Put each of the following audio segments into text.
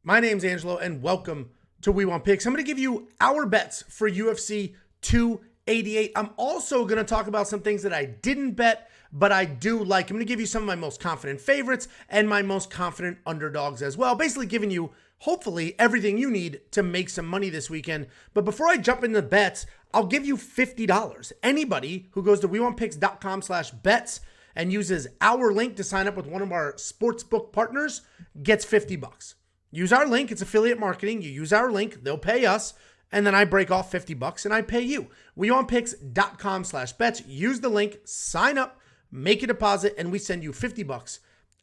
My name's Angelo, and welcome to We Want Picks. I'm going to give you our bets for UFC 288. I'm also going to talk about some things that I didn't bet, but I do like. I'm going to give you some of my most confident favorites and my most confident underdogs as well. Basically giving you, hopefully, everything you need to make some money this weekend. But before I jump into bets, I'll give you $50. Anybody who goes to WeWantPicks.com/bets and uses our link to sign up with one of our sportsbook partners gets $50. Use our link. It's affiliate marketing. You use our link. They'll pay us. And then I break off $50 and I pay you. WeWantPicks.com/bets. Use the link. Sign up. Make a deposit. And we send you $50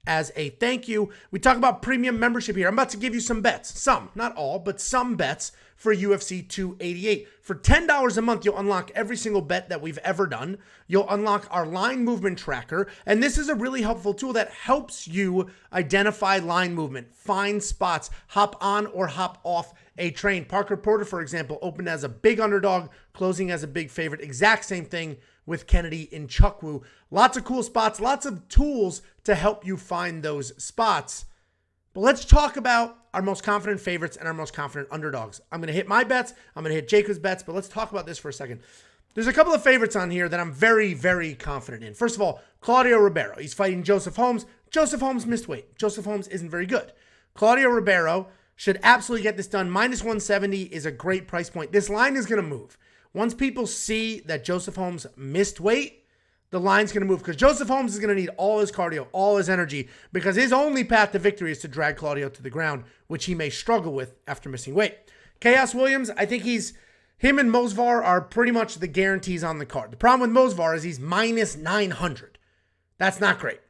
as a thank you. We talk about premium membership here. I'm about to give you some bets. Some, not all, but some bets for UFC 288. For $10 a month, you'll unlock every single bet that we've ever done. You'll unlock our line movement tracker. And this is a really helpful tool that helps you identify line movement, find spots, hop on or hop off a train. Parker Porter, for example, opened as a big underdog, closing as a big favorite. Exact same thing with Kennedy Nzechukwu. Lots of cool spots, lots of tools to help you find those spots. But let's talk about our most confident favorites and our most confident underdogs. I'm going to hit my bets. I'm going to hit Jacob's bets, but let's talk about this for a second. There's a couple of favorites on here that I'm very, very confident in. First of all, Claudio Ribeiro. He's fighting Joseph Holmes. Joseph Holmes missed weight. Joseph Holmes isn't very good. Claudio Ribeiro should absolutely get this done. -170 is a great price point. This line is going to move. Once people see that Joseph Holmes missed weight, the line's going to move because Joseph Holmes is going to need all his cardio, all his energy, because his only path to victory is to drag Claudio to the ground, which he may struggle with after missing weight. Chaos Williams, I think him and Mosvar are pretty much the guarantees on the card. The problem with Mosvar is he's -900. That's not great.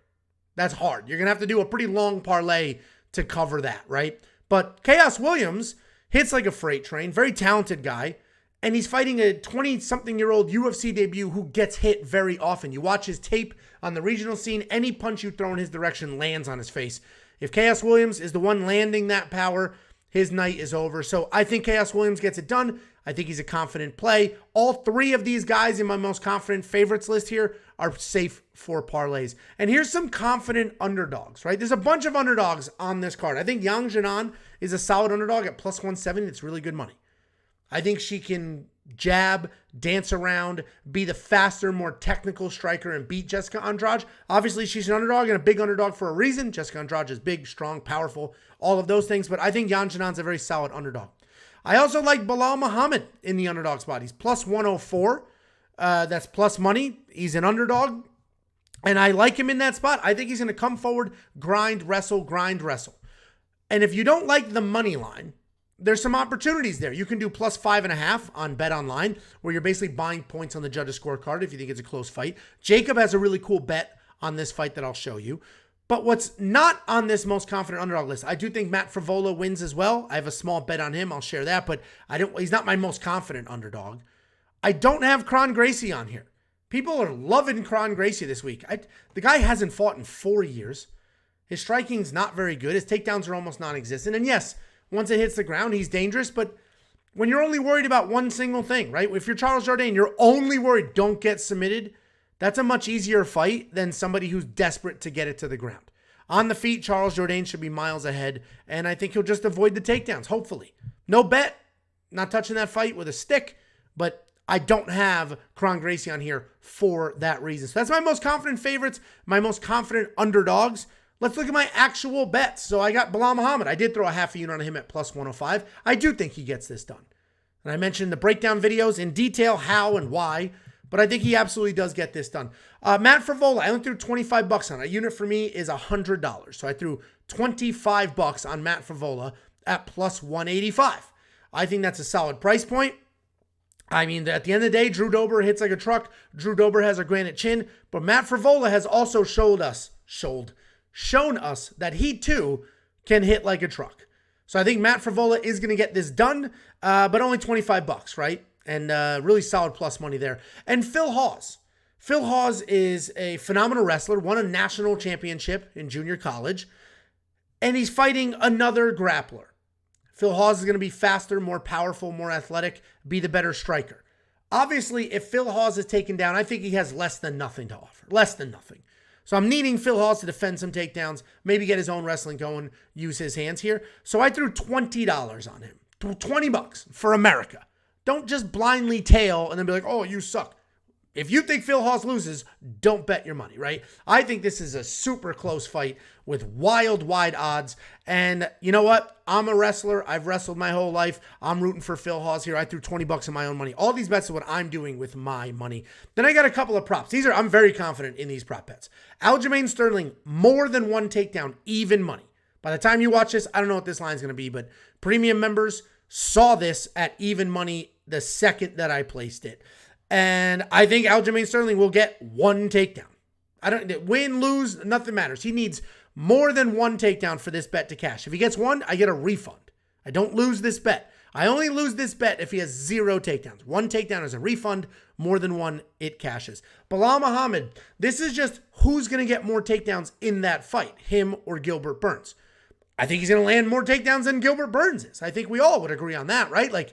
That's hard. You're going to have to do a pretty long parlay to cover that, right? But Chaos Williams hits like a freight train, very talented guy. And he's fighting a 20-something-year-old UFC debut who gets hit very often. You watch his tape on the regional scene, any punch you throw in his direction lands on his face. If Chaos Williams is the one landing that power, his night is over. So I think Chaos Williams gets it done. I think he's a confident play. All three of these guys in my most confident favorites list here are safe for parlays. And here's some confident underdogs, right? There's a bunch of underdogs on this card. I think Yang Jinan is a solid underdog at +170. It's really good money. I think she can jab, dance around, be the faster, more technical striker, and beat Jessica Andrade. Obviously, she's an underdog and a big underdog for a reason. Jessica Andrade is big, strong, powerful, all of those things. But I think Yang Jinan's a very solid underdog. I also like Bilal Muhammad in the underdog spot. He's +104. That's plus money. He's an underdog. And I like him in that spot. I think he's going to come forward, grind, wrestle. And if you don't like the money line, there's some opportunities there. You can do +5.5 on Bet Online, where you're basically buying points on the judge's scorecard if you think it's a close fight. Jacob has a really cool bet on this fight that I'll show you. But what's not on this most confident underdog list, I do think Matt Frevola wins as well. I have a small bet on him. I'll share that, but he's not my most confident underdog. I don't have Kron Gracie on here. People are loving Kron Gracie this week. The guy hasn't fought in 4 years. His striking's not very good. His takedowns are almost non-existent. And yes, once it hits the ground, he's dangerous. But when you're only worried about one single thing, right? If you're Charles Jourdain, you're only worried don't get submitted. That's a much easier fight than somebody who's desperate to get it to the ground. On the feet, Charles Jourdain should be miles ahead. And I think he'll just avoid the takedowns, hopefully. No bet. Not touching that fight with a stick. But I don't have Kron Gracie on here for that reason. So that's my most confident favorites, my most confident underdogs. Let's look at my actual bets. So I got Bilal Muhammad. I did throw a half a unit on him at +105. I do think he gets this done. And I mentioned the breakdown videos in detail, how and why, but I think he absolutely does get this done. Matt Frevola, I only threw $25 on. A unit for me is $100. So I threw $25 on Matt Frevola at +185. I think that's a solid price point. I mean, at the end of the day, Drew Dober hits like a truck. Drew Dober has a granite chin, but Matt Frevola has also shown us that he too can hit like a truck. So I think Matt Frevola is going to get this done, but only $25, right? And really solid plus money there. And Phil Hawes. Phil Hawes is a phenomenal wrestler, won a national championship in junior college, and he's fighting another grappler. Phil Hawes is going to be faster, more powerful, more athletic, be the better striker. Obviously, if Phil Hawes is taken down, I think he has less than nothing to offer. Less than nothing. So I'm needing Phil Hawes to defend some takedowns, maybe get his own wrestling going, use his hands here. So I threw $20 on him. $20 for America. Don't just blindly tail and then be like, oh, you suck. If you think Phil Hawes loses, don't bet your money, right? I think this is a super close fight with wild, wide odds. And you know what? I'm a wrestler. I've wrestled my whole life. I'm rooting for Phil Hawes here. I threw $20 in my own money. All these bets are what I'm doing with my money. Then I got a couple of props. I'm very confident in these prop bets. Aljamain Sterling, more than one takedown, even money. By the time you watch this, I don't know what this line is going to be, but premium members saw this at even money the second that I placed it. And I think Aljamain Sterling will get one takedown. Win, lose, nothing matters. He needs more than one takedown for this bet to cash. If he gets one, I get a refund. I don't lose this bet. I only lose this bet if he has 0 takedowns. One takedown is a refund. More than one, it cashes. Belal Muhammad, this is just who's going to get more takedowns in that fight, him or Gilbert Burns. I think he's going to land more takedowns than Gilbert Burns is. I think we all would agree on that, right? Like,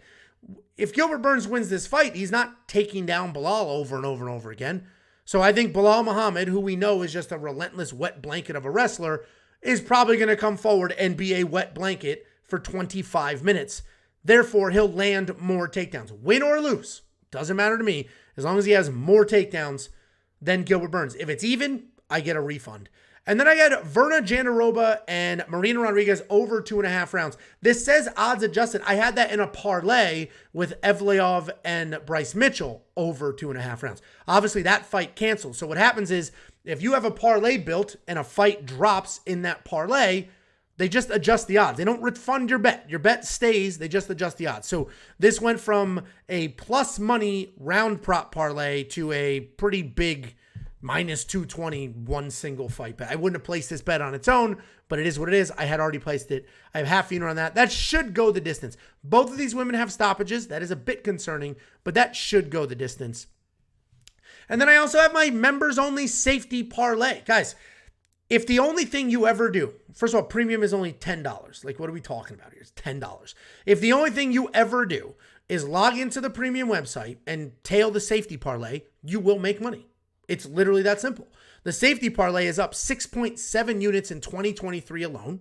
if Gilbert Burns wins this fight, he's not taking down Belal over and over and over again. So I think Belal Muhammad, who we know is just a relentless wet blanket of a wrestler, is probably going to come forward and be a wet blanket for 25 minutes. Therefore, he'll land more takedowns. Win or lose, doesn't matter to me, as long as he has more takedowns than Gilbert Burns. If it's even, I get a refund. And then I got Verna Jandiroba and Marina Rodriguez over 2.5 rounds. This says odds adjusted. I had that in a parlay with Evliov and Bryce Mitchell over 2.5 rounds. Obviously, that fight canceled. So what happens is if you have a parlay built and a fight drops in that parlay, they just adjust the odds. They don't refund your bet. Your bet stays. They just adjust the odds. So this went from a plus money round prop parlay to a pretty big minus 220, one single fight bet. I wouldn't have placed this bet on its own, but it is what it is. I had already placed it. I have half unit on that. That should go the distance. Both of these women have stoppages. That is a bit concerning, but that should go the distance. And then I also have my members only safety parlay. Guys, if the only thing you ever do, first of all, premium is only $10. Like, what are we talking about here? It's $10. If the only thing you ever do is log into the premium website and tail the safety parlay, you will make money. It's literally that simple. The safety parlay is up 6.7 units in 2023 alone,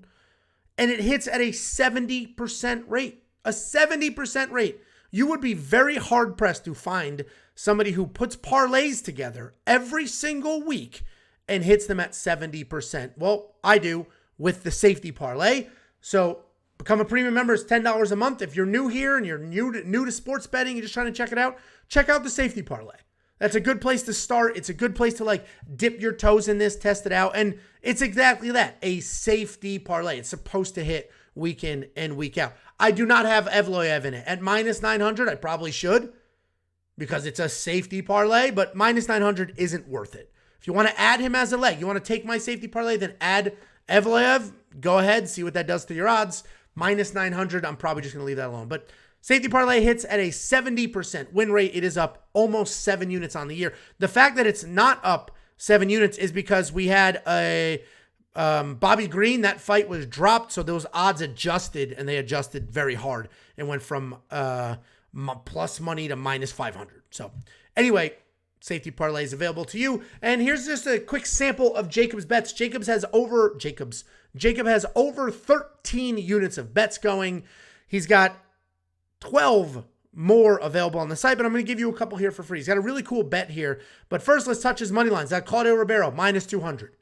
and it hits at a 70% rate. A 70% rate. You would be very hard-pressed to find somebody who puts parlays together every single week and hits them at 70%. Well, I do with the safety parlay. So become a premium member. It's $10 a month. If you're new here and you're new to sports betting, you're just trying to check it out, check out the safety parlay. That's a good place to start. It's a good place to like dip your toes in this, test it out. And it's exactly that, a safety parlay. It's supposed to hit week in and week out. I do not have Evloev in it. At minus 900, I probably should because it's a safety parlay, but minus 900 isn't worth it. If you want to add him as a leg, you want to take my safety parlay, then add Evloev. Go ahead, see what that does to your odds. Minus 900, I'm probably just going to leave that alone. But safety parlay hits at a 70% win rate. It is up almost 7 units on the year. The fact that it's not up 7 units is because we had a Bobby Green. That fight was dropped, so those odds adjusted, and they adjusted very hard and went from plus money to minus 500. So anyway, safety parlay is available to you. And here's just a quick sample of Jacob's bets. Jacob has over 13 units of bets going. He's got 12 more available on the site, but I'm going to give you a couple here for free. He's got a really cool bet here. But first, let's touch his money lines. That Claudio Ribeiro, minus 200.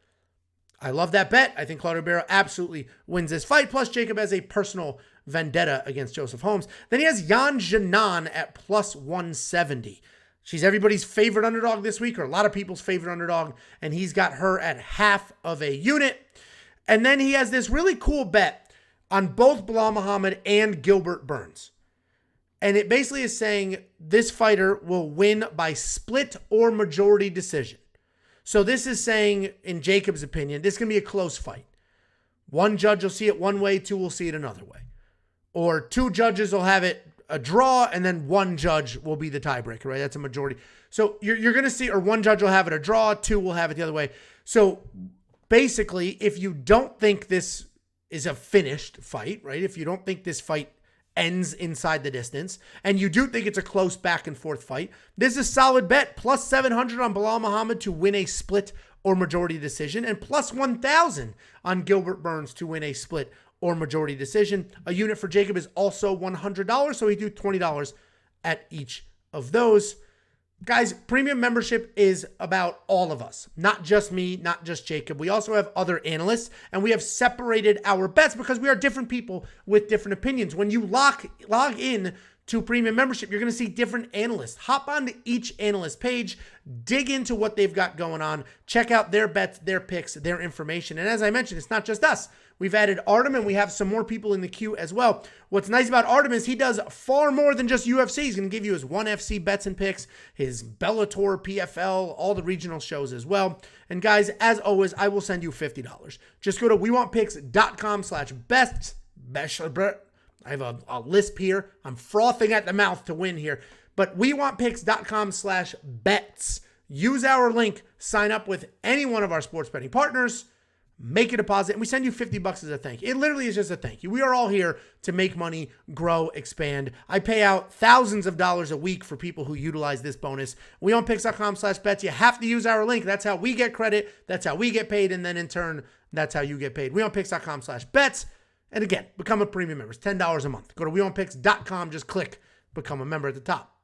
I love that bet. I think Claudio Ribeiro absolutely wins this fight. Plus, Jacob has a personal vendetta against Joseph Holmes. Then he has Yan Jinan at plus 170. She's everybody's favorite underdog this week, or a lot of people's favorite underdog, and he's got her at half of a unit. And then he has this really cool bet on both Belal Muhammad and Gilbert Burns. And it basically is saying this fighter will win by split or majority decision. So this is saying, in Jacob's opinion, this is going to be a close fight. One judge will see it one way, two will see it another way. Or two judges will have it a draw, and then one judge will be the tiebreaker, right? That's a majority. So you're going to see, or one judge will have it a draw, two will have it the other way. So basically, if you don't think this is a finished fight, right? If you don't think this fight ends inside the distance, and you do think it's a close back and forth fight, this is a solid bet. Plus 700 on Belal Muhammad to win a split or majority decision, and plus 1,000 on Gilbert Burns to win a split or majority decision. A unit for Jacob is also $100, so we do $20 at each of those. Guys, premium membership is about all of us, not just me, not just Jacob. We also have other analysts, and we have separated our bets because we are different people with different opinions. When you log in to premium membership, you're going to see different analysts. Hop onto each analyst page, dig into what they've got going on, check out their bets, their picks, their information. And as I mentioned, it's not just us. We've added Artem, and we have some more people in the queue as well. What's nice about Artem is he does far more than just UFC. He's going to give you his ONE FC bets and picks, his Bellator, PFL, all the regional shows as well. And guys, as always, I will send you $50. Just go to wewantpicks.com/best. I have a lisp here. I'm frothing at the mouth to win here. But wewantpicks.com/bets. Use our link. Sign up with any one of our sports betting partners. Make a deposit, and we send you $50 as a thank you. It literally is just a thank you. We are all here to make money, grow, expand. I pay out thousands of dollars a week for people who utilize this bonus. WeOwnPicks.com/bets. You have to use our link. That's how we get credit. That's how we get paid. And then in turn, that's how you get paid. WeOwnPicks.com/bets. And again, become a premium member. It's $10 a month. Go to WeOwnPicks.com. Just click become a member at the top.